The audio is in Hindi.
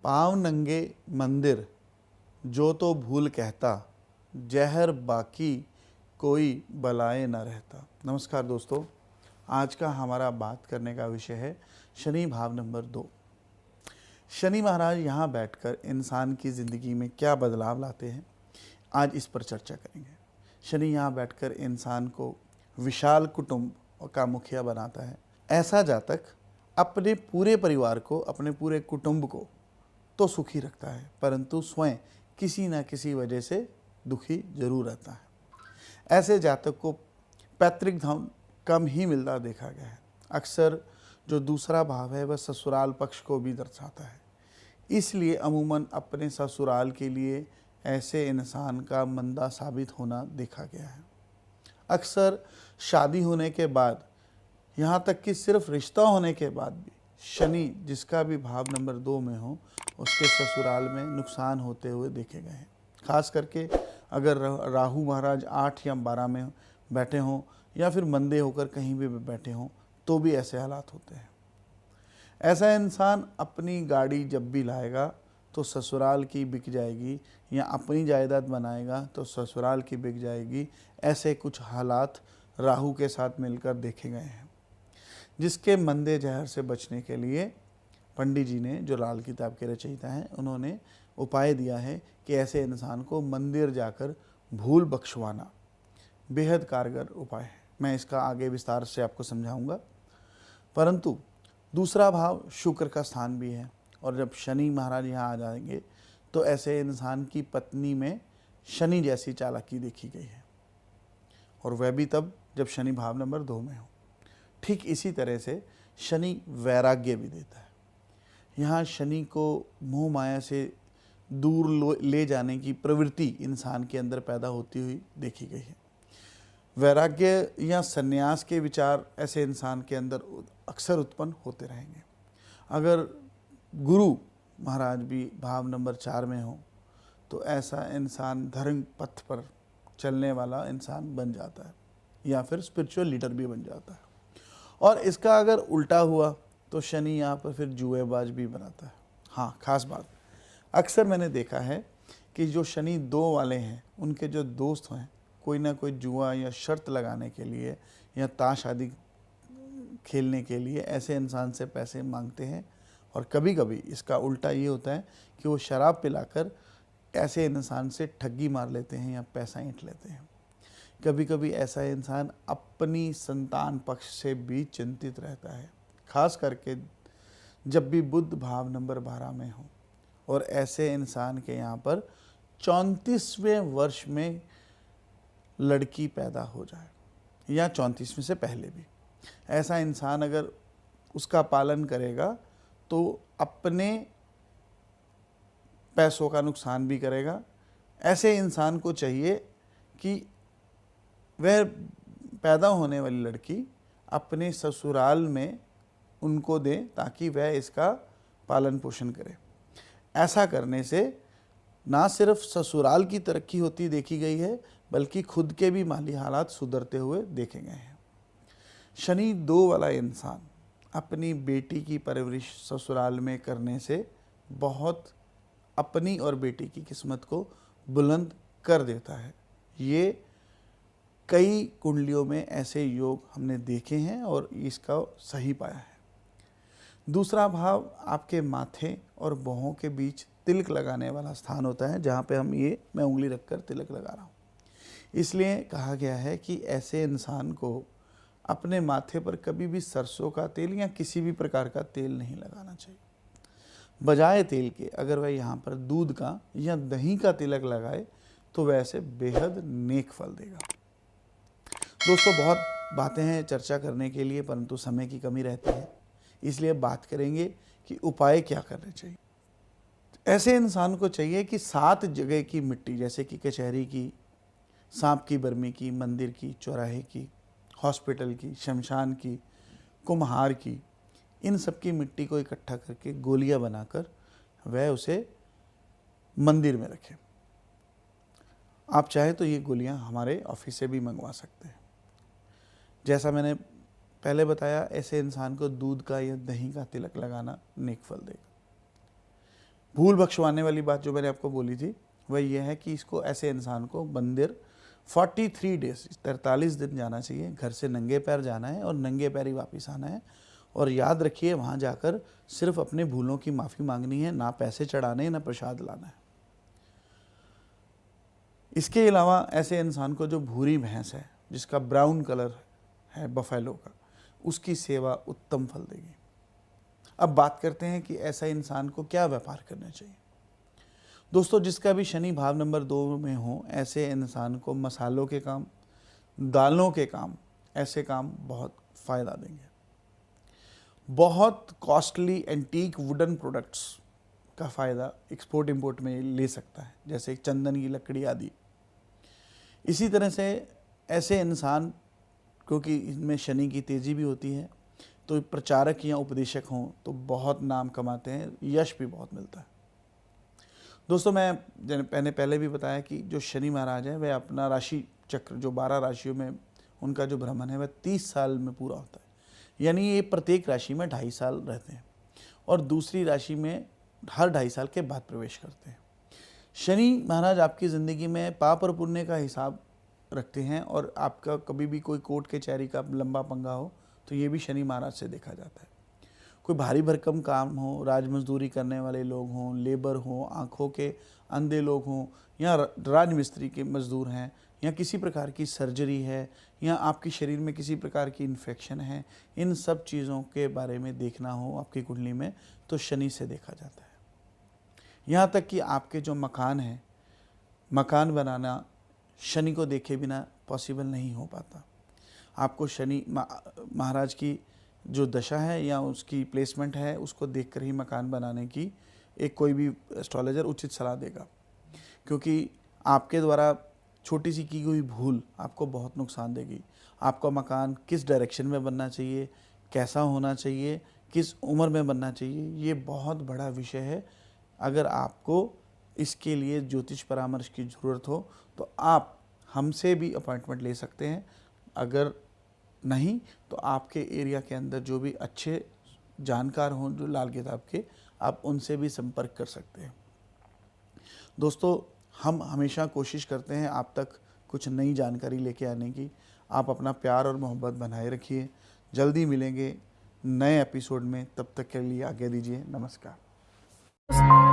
पाँव नंगे मंदिर जो तो भूल कहता, जहर बाकी कोई बलाए न रहता। नमस्कार दोस्तों, आज का हमारा बात करने का विषय है शनि भाव नंबर 2। शनि महाराज यहाँ बैठकर इंसान की ज़िंदगी में क्या बदलाव लाते हैं, आज इस पर चर्चा करेंगे। शनि यहाँ बैठकर इंसान को विशाल कुटुंब का मुखिया बनाता है। ऐसा जातक अपने पूरे परिवार को, अपने पूरे कुटुंब को तो सुखी रखता है, परंतु स्वयं किसी न किसी वजह से दुखी जरूर रहता है। ऐसे जातक को पैतृक धन कम ही मिलता देखा गया है। अक्सर जो दूसरा भाव है वह ससुराल पक्ष को भी दर्शाता है, इसलिए अमूमन अपने ससुराल के लिए ऐसे इंसान का मंदा साबित होना देखा गया है। अक्सर शादी होने के बाद, यहाँ तक कि सिर्फ रिश्ता होने के बाद भी शनि जिसका भी भाव नंबर 2 में हो, उसके ससुराल में नुकसान होते हुए देखे गए हैं। खास करके अगर राहु महाराज 8 या 12 में बैठे हों या फिर मंदे होकर कहीं भी बैठे हों तो भी ऐसे हालात होते हैं। ऐसा इंसान अपनी गाड़ी जब भी लाएगा तो ससुराल की बिक जाएगी, या अपनी जायदाद बनाएगा तो ससुराल की बिक जाएगी। ऐसे कुछ हालात राहु के साथ मिलकर देखे गए हैं, जिसके मंदे जहर से बचने के लिए पंडित जी ने, जो लाल किताब के रचयिता हैं, उन्होंने उपाय दिया है कि ऐसे इंसान को मंदिर जाकर भूल बख्शवाना बेहद कारगर उपाय है। मैं इसका आगे विस्तार से आपको समझाऊंगा। परंतु दूसरा भाव शुक्र का स्थान भी है, और जब शनि महाराज यहाँ आ जाएंगे तो ऐसे इंसान की पत्नी में शनि जैसी चालाकी देखी गई है, और वह भी तब जब शनि भाव नंबर 2 में हो। ठीक इसी तरह से शनि वैराग्य भी देता है। यहाँ शनि को मोह माया से दूर ले जाने की प्रवृत्ति इंसान के अंदर पैदा होती हुई देखी गई है। वैराग्य या संन्यास के विचार ऐसे इंसान के अंदर अक्सर उत्पन्न होते रहेंगे। अगर गुरु महाराज भी भाव नंबर 4 में हो तो ऐसा इंसान धर्म पथ पर चलने वाला इंसान बन जाता है, या फिर स्पिरिचुअल लीडर भी बन जाता है। और इसका अगर उल्टा हुआ तो शनि यहाँ पर फिर जुएबाज भी बनाता है। हाँ, खास बात, अक्सर मैंने देखा है कि जो शनि 2 वाले हैं उनके जो दोस्त हैं, कोई ना कोई जुआ या शर्त लगाने के लिए या ताश आदि खेलने के लिए ऐसे इंसान से पैसे मांगते हैं। और कभी कभी इसका उल्टा ये होता है कि वो शराब पिलाकर ऐसे इंसान से ठगी मार लेते हैं या पैसा ऐंठ लेते हैं। कभी कभी ऐसा इंसान अपनी संतान पक्ष से भी चिंतित रहता है, खास करके जब भी बुध भाव नंबर 12 में हो और ऐसे इंसान के यहाँ पर 34वें वर्ष में लड़की पैदा हो जाए, या 34वें से पहले भी। ऐसा इंसान अगर उसका पालन करेगा तो अपने पैसों का नुकसान भी करेगा। ऐसे इंसान को चाहिए कि वह पैदा होने वाली लड़की अपने ससुराल में उनको दे, ताकि वह इसका पालन पोषण करे। ऐसा करने से ना सिर्फ ससुराल की तरक्की होती देखी गई है, बल्कि खुद के भी माली हालात सुधरते हुए देखे गए हैं। शनि 2 वाला इंसान अपनी बेटी की परवरिश ससुराल में करने से बहुत अपनी और बेटी की किस्मत को बुलंद कर देता है। ये कई कुंडलियों में ऐसे योग हमने देखे हैं और इसका सही पाया है। दूसरा भाव आपके माथे और बाहों के बीच तिलक लगाने वाला स्थान होता है, जहाँ पे मैं उंगली रखकर तिलक लगा रहा हूँ। इसलिए कहा गया है कि ऐसे इंसान को अपने माथे पर कभी भी सरसों का तेल या किसी भी प्रकार का तेल नहीं लगाना चाहिए। बजाय तेल के अगर वह यहाँ पर दूध का या दही का तिलक लगाए तो वैसे बेहद नेक फल देगा। दोस्तों, बहुत बातें हैं चर्चा करने के लिए, परंतु समय की कमी रहती है, इसलिए बात करेंगे कि उपाय क्या करने चाहिए। ऐसे इंसान को चाहिए कि 7 जगह की मिट्टी, जैसे कि कचहरी की, सांप की बर्मी की, मंदिर की, चौराहे की, हॉस्पिटल की, शमशान की, कुम्हार की, इन सब की मिट्टी को इकट्ठा करके गोलियां बनाकर वह उसे मंदिर में रखे। आप चाहे तो ये गोलियां हमारे ऑफिस से भी मंगवा सकते हैं। जैसा मैंने पहले बताया, ऐसे इंसान को दूध का या दही का तिलक लगाना नेक फल देगा। भूल बख्शवाने वाली बात जो मैंने आपको बोली थी वह यह है कि इसको ऐसे इंसान को मंदिर 43 डेज 43 दिन जाना चाहिए। घर से नंगे पैर जाना है और नंगे पैर ही वापस आना है। और याद रखिए वहाँ जाकर सिर्फ अपने भूलों की माफ़ी मांगनी है, ना पैसे चढ़ाने ना प्रसाद लाना है। इसके अलावा ऐसे इंसान को जो भूरी भैंस है जिसका ब्राउन कलर है बफेलो का, उसकी सेवा उत्तम फल देगी। अब बात करते हैं कि ऐसा इंसान को क्या व्यापार करना चाहिए। दोस्तों, जिसका भी शनि भाव नंबर 2 में हो, ऐसे इंसान को मसालों के काम, दालों के काम, ऐसे काम बहुत फ़ायदा देंगे। बहुत कॉस्टली एंटीक वुडन प्रोडक्ट्स का फ़ायदा एक्सपोर्ट इंपोर्ट में ले सकता है, जैसे चंदन की लकड़ी आदि। इसी तरह से ऐसे इंसान, क्योंकि इनमें शनि की तेज़ी भी होती है, तो प्रचारक या उपदेशक हों तो बहुत नाम कमाते हैं, यश भी बहुत मिलता है। दोस्तों, मैंने पहले भी बताया कि जो शनि महाराज है वह अपना राशि चक्र, जो 12 राशियों में उनका जो भ्रमण है वह 30 साल में पूरा होता है। यानी ये प्रत्येक राशि में 2.5 साल रहते हैं और दूसरी राशि में हर 2.5 साल के बाद प्रवेश करते हैं। शनि महाराज आपकी ज़िंदगी में पाप और पुण्य का हिसाब रखते हैं और आपका कभी भी कोई कोर्ट कचहरी का लंबा पंगा हो तो ये भी शनि महाराज से देखा जाता है। कोई भारी भरकम काम हो, राज मजदूरी करने वाले लोग हों, लेबर हों, आँखों के अंधे लोग हों, या राजमिस्त्री के मजदूर हैं, या किसी प्रकार की सर्जरी है, या आपके शरीर में किसी प्रकार की इन्फेक्शन है, इन सब चीज़ों के बारे में देखना हो आपकी कुंडली में तो शनि से देखा जाता है। यहाँ तक कि आपके जो मकान हैं, मकान बनाना शनि को देखे बिना पॉसिबल नहीं हो पाता। आपको शनि महाराज की जो दशा है या उसकी प्लेसमेंट है उसको देखकर ही मकान बनाने की एक कोई भी एस्ट्रोलॉजर उचित सलाह देगा, क्योंकि आपके द्वारा छोटी सी की हुई भूल आपको बहुत नुकसान देगी। आपका मकान किस डायरेक्शन में बनना चाहिए, कैसा होना चाहिए, किस उम्र में बनना चाहिए, ये बहुत बड़ा विषय है। अगर आपको इसके लिए ज्योतिष परामर्श की ज़रूरत हो तो आप हमसे भी अपॉइंटमेंट ले सकते हैं। अगर नहीं तो आपके एरिया के अंदर जो भी अच्छे जानकार हों, जो लाल किताब के, आप उनसे भी संपर्क कर सकते हैं। दोस्तों, हम हमेशा कोशिश करते हैं आप तक कुछ नई जानकारी लेके आने की। आप अपना प्यार और मोहब्बत बनाए रखिए। जल्दी मिलेंगे नए एपिसोड में, तब तक के लिए आज्ञा दीजिए। नमस्कार।